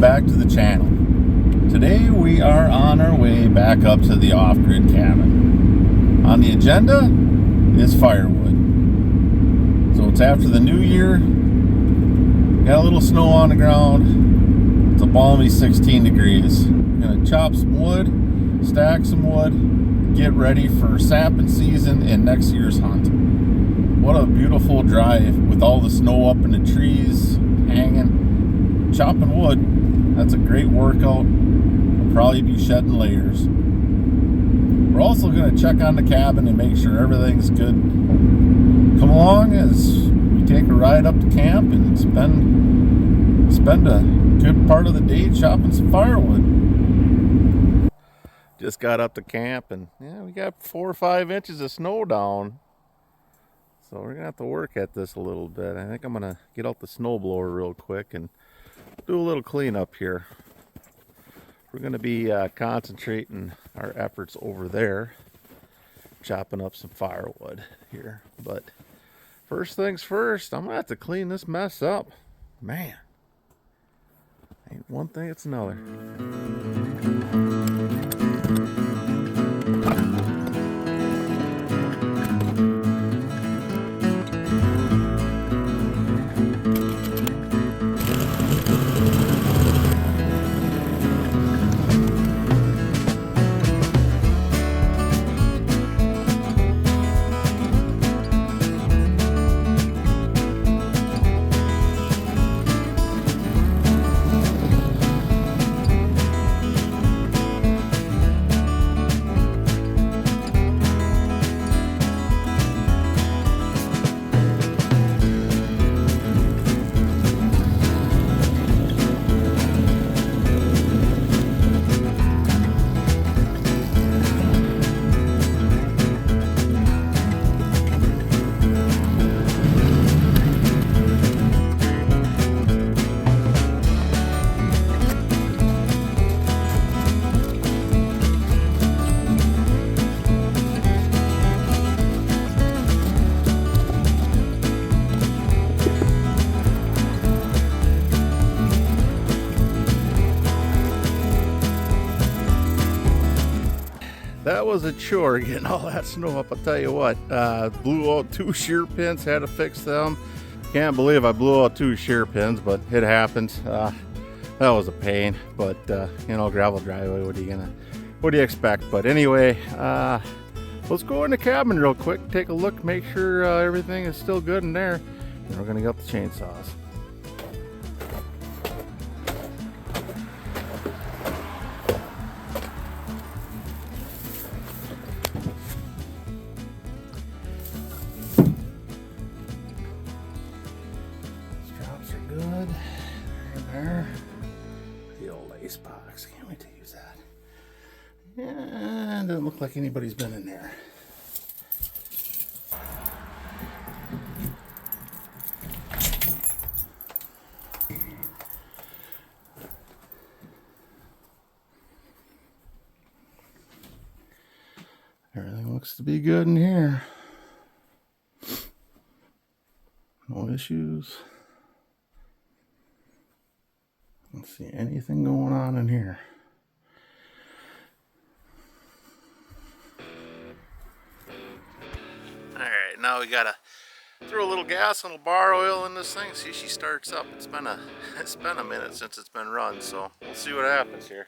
back to the channel. Today we are on our way back up to the off-grid cabin. On the agenda is firewood. So it's after the new year, got a little snow on the ground, it's a balmy 16 degrees. We're gonna chop some wood, stack some wood, get ready for sapping season and next year's hunt. What a beautiful drive with all the snow up in the trees, hanging, chopping wood. That's a great workout. We'll probably be shedding layers. We're also going to check on the cabin and make sure everything's good. Come along as we take a ride up to camp and spend a good part of the day chopping some firewood. Just got up to camp and we got 4 or 5 inches of snow down. So we're gonna have to work at this a little bit. I think I'm gonna get out the snowblower real quick and do a little cleanup here. We're gonna be concentrating our efforts over there, chopping up some firewood here. But first things first, I'm gonna have to clean this mess up. Man, ain't one thing, it's another. That was a chore getting all that snow up, I'll tell you what. Blew out 2 shear pins, had to fix them. Can't believe I blew out 2 shear pins, but it happens. That was a pain, but gravel driveway, what do you expect? But anyway, let's go in the cabin real quick, take a look, make sure everything is still good in there. Then we're gonna get the chainsaws. Good. There. The old lace box. Can't wait to use that. Yeah, doesn't look like anybody's been in there. Everything looks to be good in here. No issues. Don't see anything going on in here. Alright, now we gotta throw a little gas, a little bar oil in this thing. See, she starts up. It's been a minute since it's been run, so we'll see what happens here.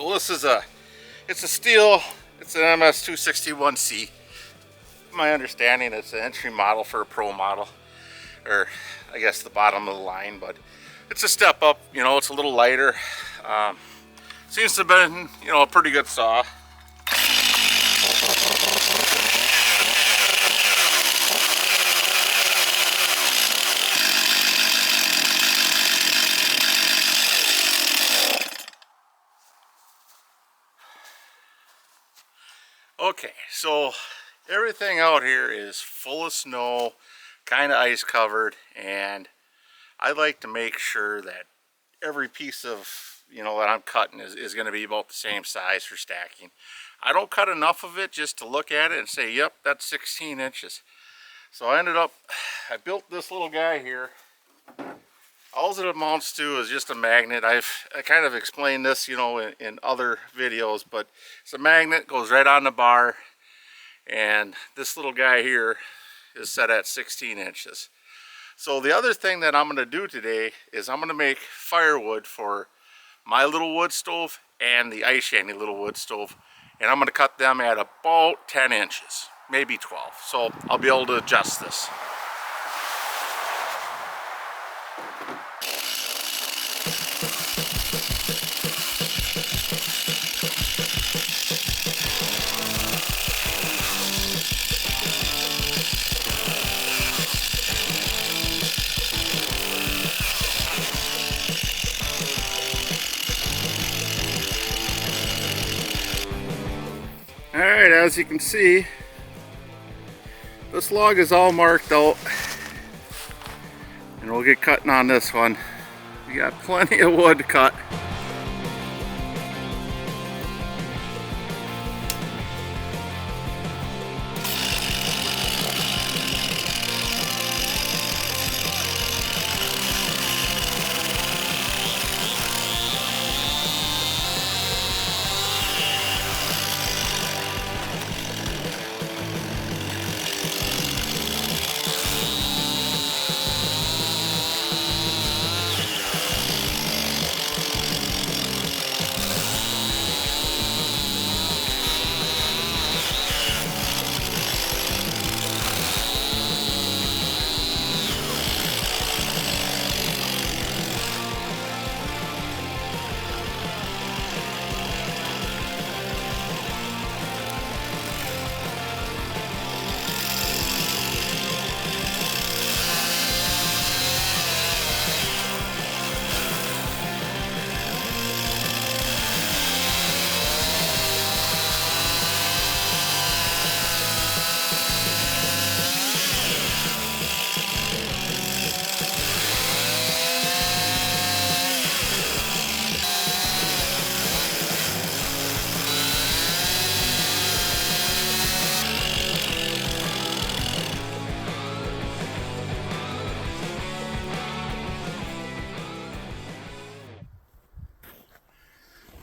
So this is it's a steel, it's an MS261C. My understanding it's an entry model for a pro model, or I guess the bottom of the line, but it's a step up, you know, it's a little lighter. Seems to have been, you know, a pretty good saw. Okay, so everything out here is full of snow, kind of ice covered, and I like to make sure that every piece of, you know, that I'm cutting is going to be about the same size for stacking. I don't cut enough of it just to look at it and say, yep, that's 16 inches. So I built this little guy here. All it amounts to is just a magnet. I kind of explained this, you know, in other videos, but it's a magnet, goes right on the bar, and this little guy here is set at 16 inches. So the other thing that I'm going to do today is I'm going to make firewood for my little wood stove and the ice shanty little wood stove, and I'm going to cut them at about 10 inches, maybe 12. So I'll be able to adjust this. Alright, as you can see, this log is all marked out, and we'll get cutting on this one. We got plenty of wood to cut.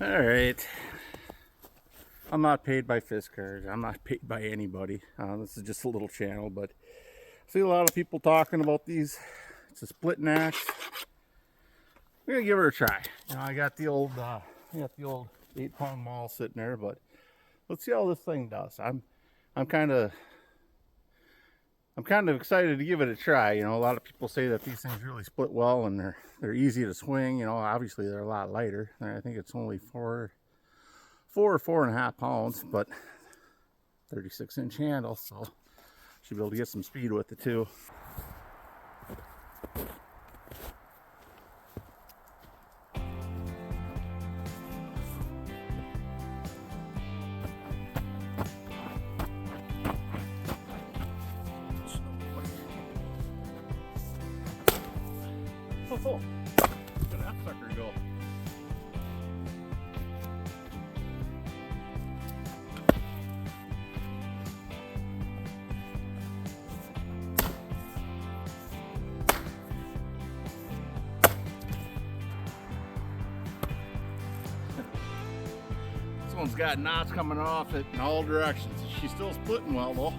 Alright, I'm not paid by Fiskars, I'm not paid by anybody. This is just a little channel, but I see a lot of people talking about these. It's a splitting axe. We're gonna give it a try. You know, I got the old 8-pound maul sitting there, but let's see how this thing does. I'm kind of excited to give it a try. You know, a lot of people say that these things really split well and they're easy to swing. You know, obviously they're a lot lighter. I think it's only 4 or 4.5 pounds, but 36-inch handle, so should be able to get some speed with it too. Oh, where'd that sucker go? This one's got knots coming off it in all directions. She's still splitting well though.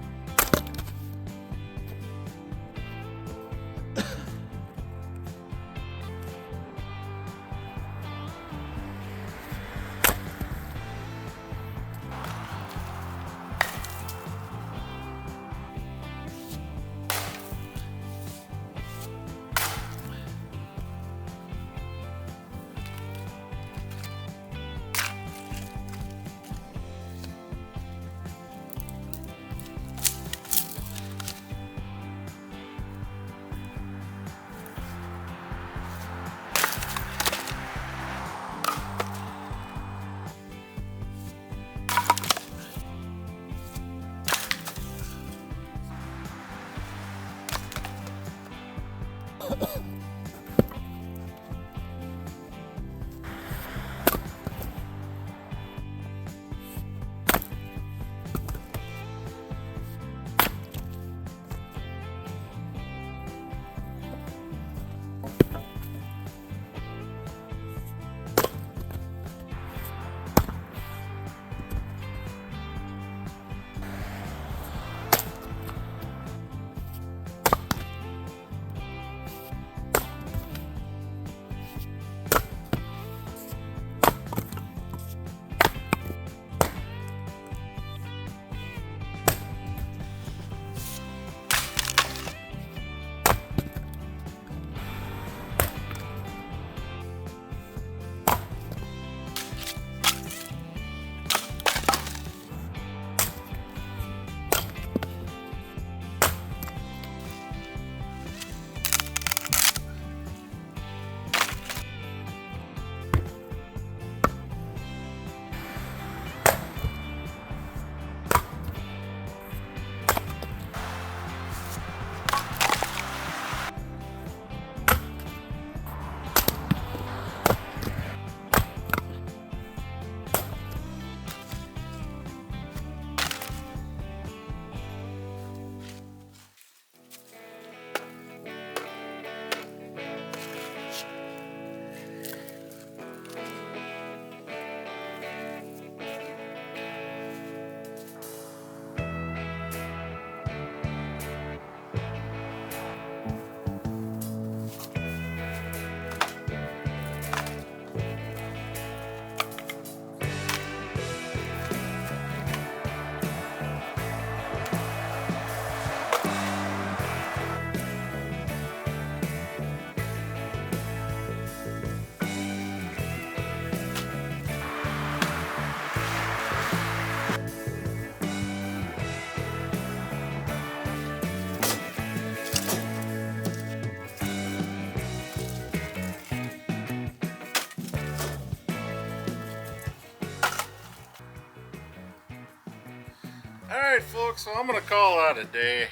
Alright folks, so I'm going to call that a day.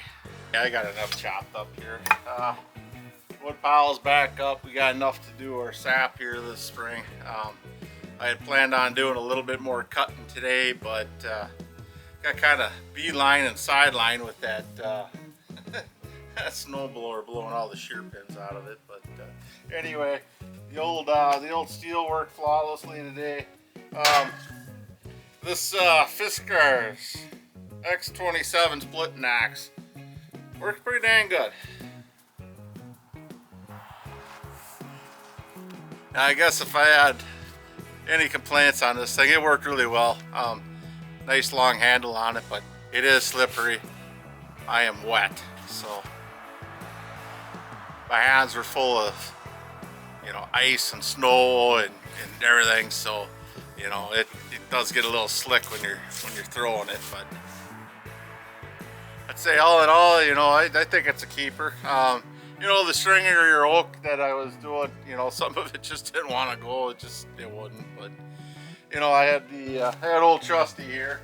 Yeah, I got enough chopped up here. Wood pile's back up. We got enough to do our sap here this spring. I had planned on doing a little bit more cutting today, but got kind of beeline and sideline with that that snowblower blowing all the shear pins out of it. But anyway, the old steel worked flawlessly today. This Fiskars X27 splitting axe works pretty dang good. Now, I guess if I had any complaints on this thing, it worked really well. Nice long handle on it, but it is slippery. I am wet, so my hands are full of, you know, ice and snow and everything. So, you know, it does get a little slick when you're throwing it. But I'd say all in all, you know, I think it's a keeper. You know, the stringy or oak that I was doing, you know, some of it just didn't want to go. It wouldn't. But you know, I had old Trusty here.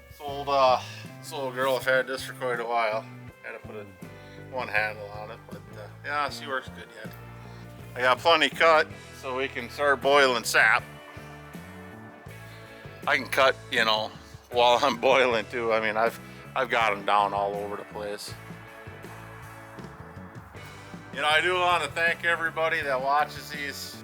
This old girl, I've had this for quite a while. Had to put one handle on it, but yeah, she works good yet. I got plenty cut, so we can start boiling sap. I can cut, you know, while I'm boiling too. I mean, I've got them down all over the place. You know, I do want to thank everybody that watches these